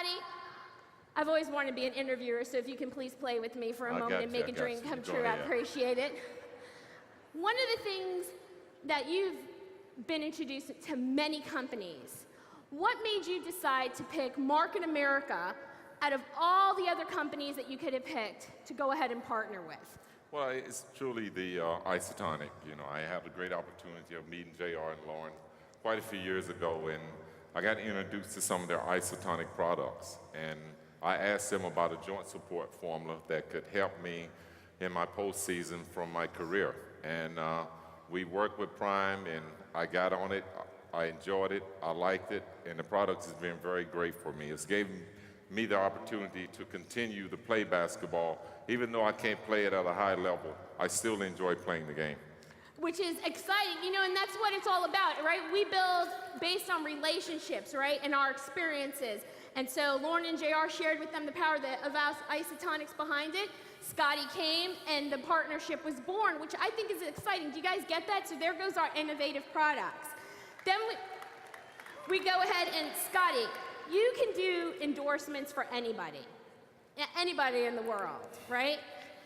Scottie, I've always wanted to be an interviewer, so if you can please play with me for a moment and make a dream come true, I appreciate it. One of the things that you've been introduced to many companies, what made you decide to pick Market America out of all the other companies that you could have picked to go ahead and partner with? Well, it's truly the isotonic. You know, I had a great opportunity of meeting JR and Lauren quite a few years ago, and I got introduced to some of their isotonic products. And I asked them about a joint support formula that could help me in my postseason from my career. And we worked with Prime, and I got on it. I enjoyed it. I liked it. And the product has been very great for me. It's given me the opportunity to continue to play basketball. Even though I can't play it at a high level, I still enjoy playing the game. Which is exciting, you know, and that's what it's all about, right? We build based on relationships, right, and our experiences. And so Lauren and JR shared with them the power of isotonics behind it. Scottie came, and the partnership was born, which I think is exciting. Do you guys get that? So there goes our innovative products. Then we go ahead and, Scottie, you can do endorsements for anybody in the world, right?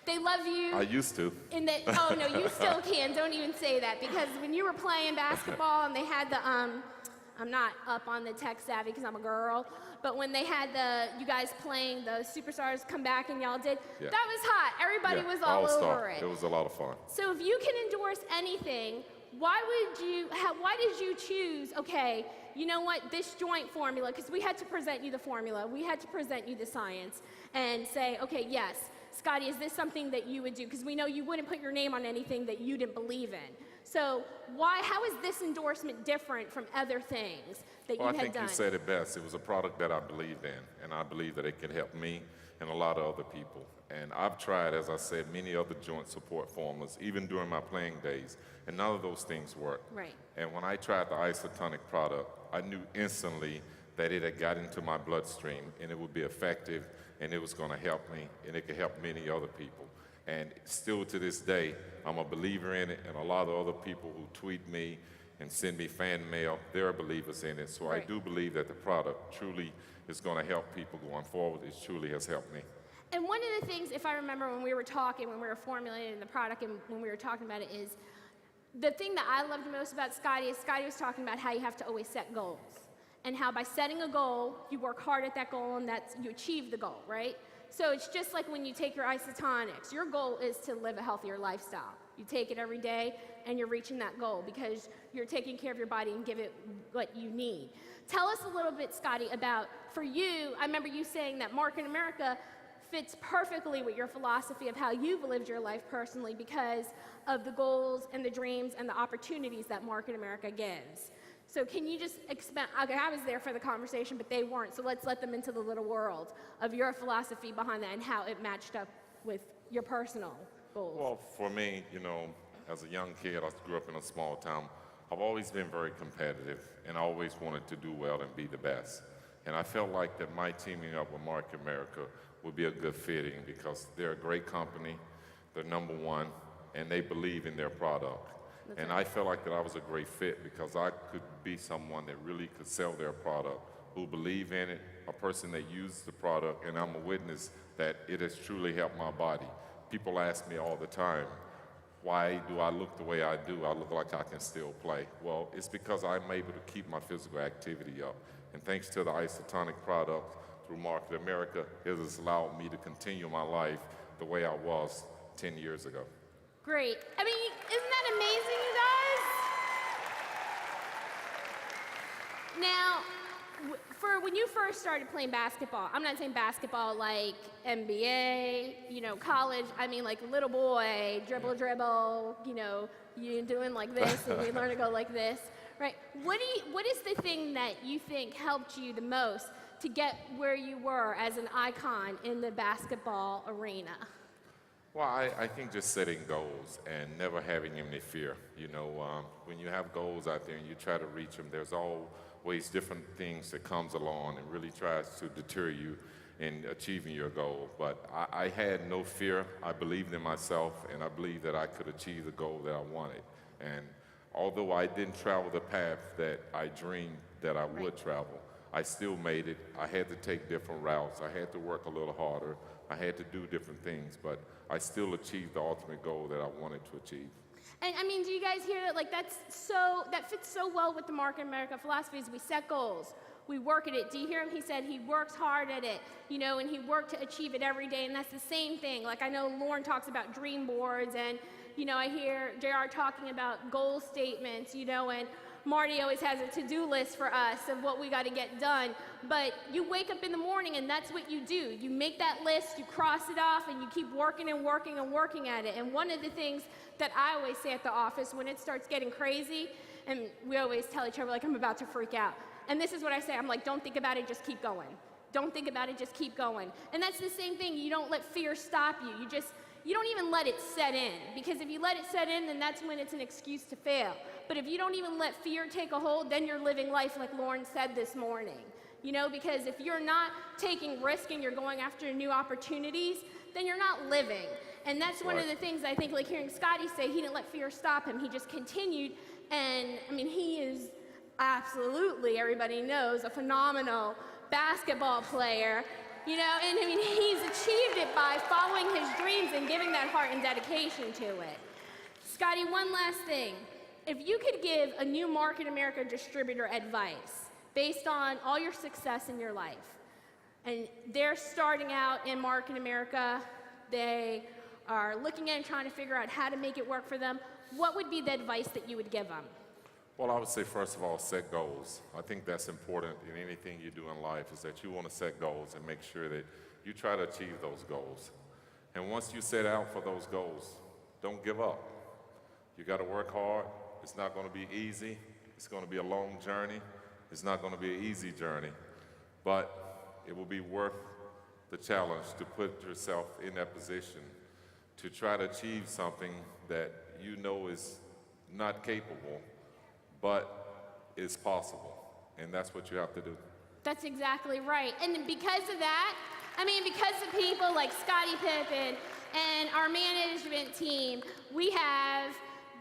They love you. I used to. Oh, no, you still can. Don't even say that, because when you were playing basketball and they had the, I'm not up on the tech savvy because I'm a girl, but when they had you guys playing the Superstars come back and y'all did, that was hot. Everybody was all over it. It was a lot of fun. So if you can endorse anything, why did you choose, okay, you know what, this joint formula, because we had to present you the formula, we had to present you the science, and say, okay, yes, Scottie, is this something that you would do? Because we know you wouldn't put your name on anything that you didn't believe in. So how is this endorsement different from other things that you had done? Well, I think you said it best. It was a product that I believed in, and I believe that it can help me and a lot of other people. And I've tried, as I said, many other joint support formulas, even during my playing days, and none of those things worked. Right. And when I tried the isotonic product, I knew instantly that it had got into my bloodstream, and it would be effective, and it was going to help me, and it could help many other people. And still to this day, I'm a believer in it, and a lot of other people who tweet me and send me fan mail, they're believers in it. So I do believe that the product truly is going to help people going forward. It truly has helped me. And one of the things, if I remember when we were talking, when we were formulating the product and when we were talking about it, is the thing that I loved most about Scottie is Scottie was talking about how you have to always set goals. And how by setting a goal, you work hard at that goal and you achieve the goal, right? So it's just like when you take your isotonics, your goal is to live a healthier lifestyle. You take it every day and you're reaching that goal because you're taking care of your body and give it what you need. Tell us a little bit, Scottie, about, for you, I remember you saying that Market America fits perfectly with your philosophy of how you've lived your life personally because of the goals and the dreams and the opportunities that Market America gives. So can you just expand, okay, I was there for the conversation, but they weren't, so let's let them into the little world of your philosophy behind that and how it matched up with your personal goals. Well, for me, you know, as a young kid, I grew up in a small town. I've always been very competitive and I always wanted to do well and be the best. And I felt like that my teaming up with Market America would be a good fitting because they're a great company, they're #1, and they believe in their product. And I felt like that I was a great fit because I could be someone that really could sell their product, who believe in it, a person that uses the product, and I'm a witness that it has truly helped my body. People ask me all the time, why do I look the way I do? I look like I can still play. Well, it's because I'm able to keep my physical activity up. And thanks to the isotonic product through Market America, it has allowed me to continue my life the way I was 10 years ago. Great. I mean, isn't that amazing, you guys? Now, for when you first started playing basketball, I'm not saying basketball like NBA, you know, college, I mean like little boy, dribble, you know, you doing like this and you learn to go like this, right? What is the thing that you think helped you the most to get where you were as an icon in the basketball arena? Well, I think just setting goals and never having any fear. You know, when you have goals out there and you try to reach them, there's always different things that comes along and really tries to deter you in achieving your goal. But I had no fear. I believed in myself, and I believed that I could achieve the goal that I wanted. And although I didn't travel the path that I dreamed that I would travel, I still made it. I had to take different routes. I had to work a little harder. I had to do different things, but I still achieved the ultimate goal that I wanted to achieve. And I mean, do you guys hear that? Like that fits so well with the Market America philosophy is we set goals. We work at it. Do you hear him? He said he works hard at it, you know, and he worked to achieve it every day. And that's the same thing. Like I know Lauren talks about dream boards, and, you know, I hear JR talking about goal statements, you know, and Marty always has a to-do list for us of what we got to get done. But you wake up in the morning and that's what you do. You make that list, you cross it off, and you keep working and working and working at it. And one of the things that I always say at the office when it starts getting crazy, and we always tell each other, like, I'm about to freak out. And this is what I say. I'm like, don't think about it, just keep going. Don't think about it, just keep going. And that's the same thing. You don't let fear stop you. You don't even let it set in, because if you let it set in, then that's when it's an excuse to fail. But if you don't even let fear take a hold, then you're living life like Lauren said this morning. You know, because if you're not taking risk and you're going after new opportunities, then you're not living. And that's one of the things I think, like hearing Scottie say, he didn't let fear stop him. He just continued, and I mean, he is absolutely, everybody knows, a phenomenal basketball player. You know, and I mean, he's achieved it by following his dreams and giving that heart and dedication to it. Scottie, one last thing. If you could give a new Market America distributor advice based on all your success in your life, and they're starting out in Market America, they are looking at and trying to figure out how to make it work for them, what would be the advice that you would give them? Well, I would say, first of all, set goals. I think that's important in anything you do in life, is that you want to set goals and make sure that you try to achieve those goals. And once you set out for those goals, don't give up. You got to work hard. It's not going to be easy. It's going to be a long journey. It's not going to be an easy journey, but it will be worth the challenge to put yourself in that position to try to achieve something that you know is not capable, but it's possible, and that's what you have to do. That's exactly right. And because of that, I mean, because of people like Scottie Pippen and our management team, we have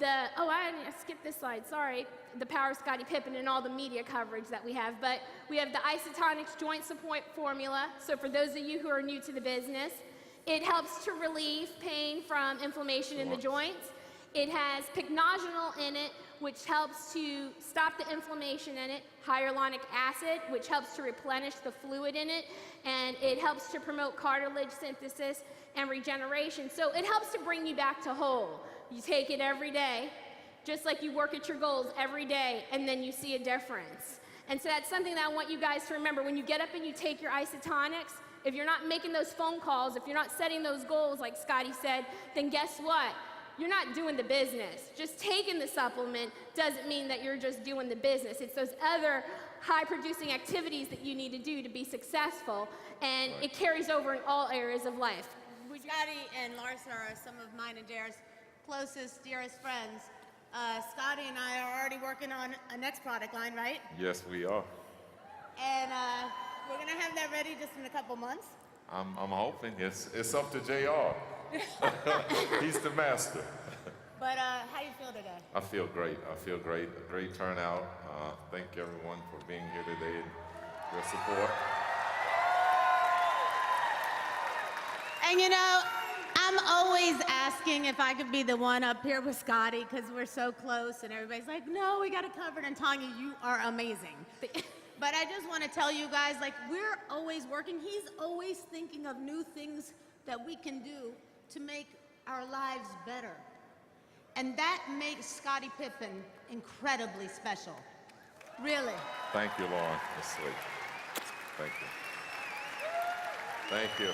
I skipped this slide, sorry, the power of Scottie Pippen and all the media coverage that we have, but we have the isotonics joint support formula. So for those of you who are new to the business, it helps to relieve pain from inflammation in the joints. It has pycnogenol in it, which helps to stop the inflammation in it, hyaluronic acid, which helps to replenish the fluid in it, and it helps to promote cartilage synthesis and regeneration. So it helps to bring you back to whole. You take it every day, just like you work at your goals every day, and then you see a difference. And so that's something that I want you guys to remember. When you get up and you take your isotonics, if you're not making those phone calls, if you're not setting those goals like Scottie said, then guess what? You're not doing the business. Just taking the supplement doesn't mean that you're just doing the business. It's those other high-producing activities that you need to do to be successful, and it carries over in all areas of life. Scottie and Larsa are some of mine and JR's closest, dearest friends. Scottie and I are already working on a next product line, right? Yes, we are. And we're going to have that ready just in a couple months. I'm hoping. It's up to JR. He's the master. But how you feel today? I feel great. I feel great. A great turnout. Thank everyone for being here today and your support. And you know, I'm always asking if I could be the one up here with Scottie because we're so close and everybody's like, no, we got it covered. And Tanya, you are amazing. But I just want to tell you guys, like, we're always working. He's always thinking of new things that we can do to make our lives better. And that makes Scottie Pippen incredibly special. Really. Thank you, Lauren. That's sweet. Thank you. Thank you.